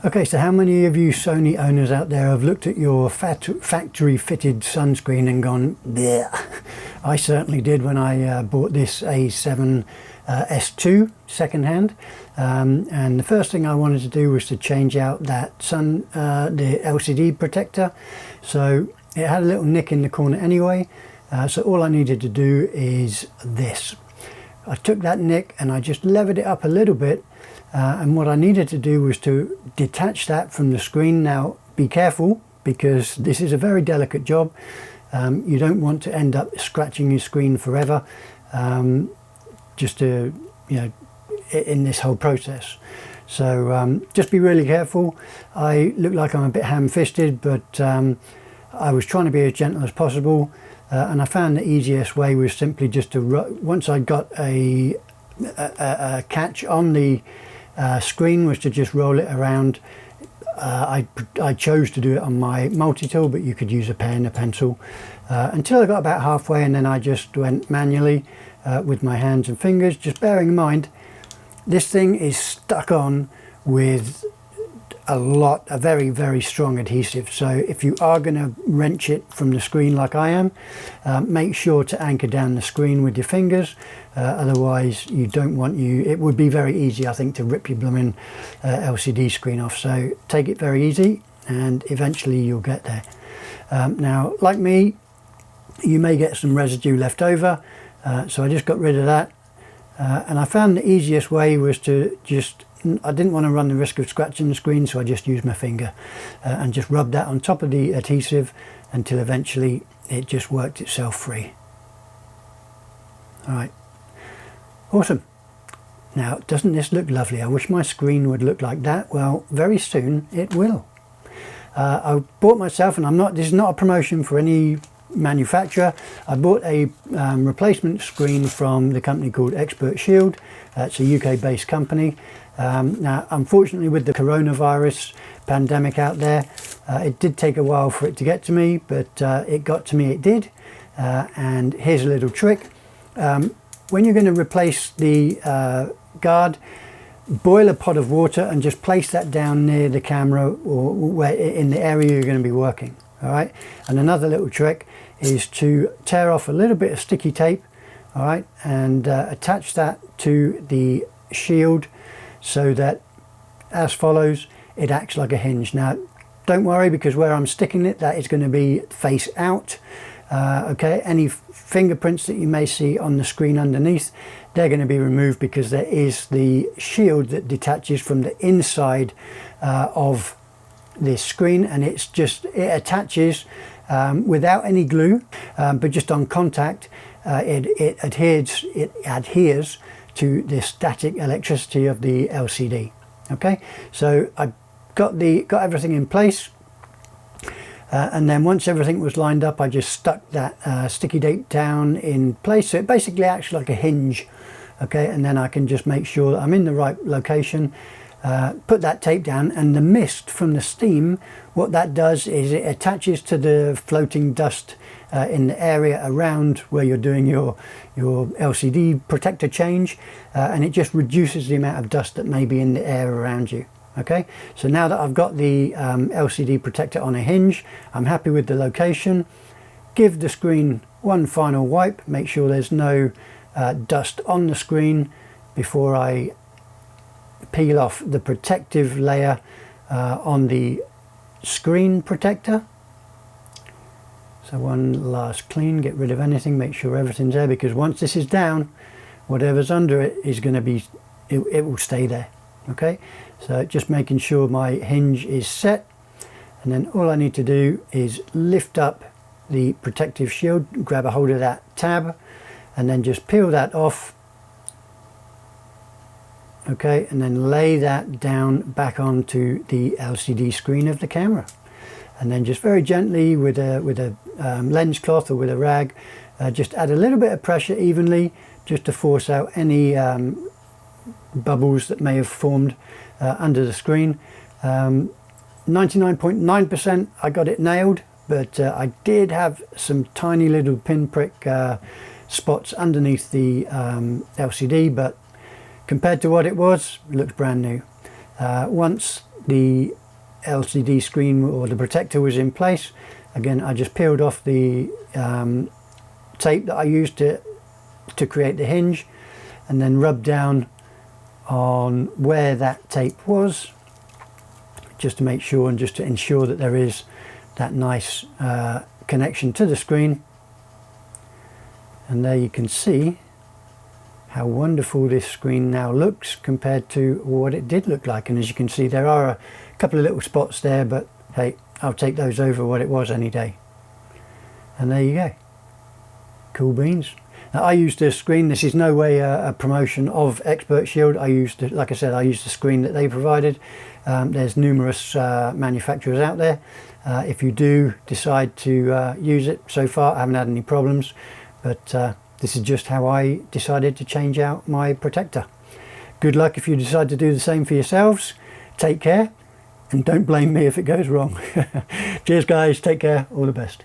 Okay, so how many of you Sony owners out there have looked at your factory fitted sunscreen and gone, bleh? I certainly did when I bought this A7S2 secondhand. And the first thing I wanted to do was to change out that the LCD protector. So it had a little nick in the corner anyway. So all I needed to do is this. I took that nick and I just levered it up a little bit. And what I needed to do was to detach that from the screen. Now be careful, because this is a very delicate job. You don't want to end up scratching your screen forever, just to, in this whole process. So just be really careful. I look like I'm a bit ham-fisted, but I was trying to be as gentle as possible, and I found the easiest way was simply just to, once I got a catch on the screen, was to just roll it around. I chose to do it on my multi-tool, but you could use a pen, a pencil, until I got about halfway, and then I just went manually with my hands and fingers, just bearing in mind this thing is stuck on with a very, very strong adhesive. So if you are going to wrench it from the screen like I am, make sure to anchor down the screen with your fingers. Otherwise you don't want it would be very easy, I think, to rip your blooming LCD screen off. So take it very easy and eventually you'll get there. Now, like me, you may get some residue left over, so I just got rid of that. And I found the easiest way was to I didn't want to run the risk of scratching the screen, so I just used my finger and just rubbed that on top of the adhesive until eventually it just worked itself free. All right, awesome. Now, doesn't this look lovely? I wish my screen would look like that. Well, very soon it will. I bought myself, and this is not a promotion for any manufacturer. I bought a replacement screen from the company called Expert Shield. It's a UK-based company. Now, unfortunately, with the coronavirus pandemic out there, it did take a while for it to get to me, but it got to me, it did. And here's a little trick. When you're going to replace the guard, boil a pot of water and just place that down near the camera, or where in the area you're going to be working. All right. And another little trick is to tear off a little bit of sticky tape, all right, and attach that to the shield so that, as follows, it acts like a hinge. Now, don't worry, because where I'm sticking it, that is going to be face out. Okay, any fingerprints that you may see on the screen underneath, they're going to be removed, because there is the shield that detaches from the inside of this screen, and it attaches without any glue, but just on contact. It adheres to the static electricity of the LCD. Okay, so I got everything in place. And then once everything was lined up, I just stuck that sticky tape down in place. So it basically acts like a hinge. Okay, and then I can just make sure that I'm in the right location, put that tape down, and the mist from the steam, what that does is it attaches to the floating dust in the area around where you're doing your LCD protector change, and it just reduces the amount of dust that may be in the air around you. Okay, so now that I've got the LCD protector on a hinge, I'm happy with the location. Give the screen one final wipe, make sure there's no dust on the screen before I peel off the protective layer on the screen protector. So one last clean, get rid of anything, make sure everything's there, because once this is down, whatever's under it is going to be, it will stay there. Okay, so just making sure my hinge is set, and then all I need to do is lift up the protective shield, grab a hold of that tab, and then just peel that off. Okay, and then lay that down back onto the LCD screen of the camera, and then just very gently with a lens cloth or with a rag, just add a little bit of pressure evenly, just to force out any bubbles that may have formed under the screen. 99.9% I got it nailed, but I did have some tiny little pinprick spots underneath the LCD, but compared to what it was, it looks brand new. Once the LCD screen or the protector was in place, again I just peeled off the tape that I used to create the hinge, and then rubbed down on where that tape was, just to make sure and just to ensure that there is that nice connection to the screen. And there you can see how wonderful this screen now looks compared to what it did look like. And as you can see, there are a couple of little spots there, but hey, I'll take those over what it was any day. And there you go, cool beans. Now, I used this screen, this is no way a promotion of Expert Shield. I used, like I said, I used the screen that they provided. There's numerous manufacturers out there. If you do decide to use it, so far I haven't had any problems, but this is just how I decided to change out my protector. Good luck if you decide to do the same for yourselves. Take care, and don't blame me if it goes wrong. Cheers guys, take care, all the best.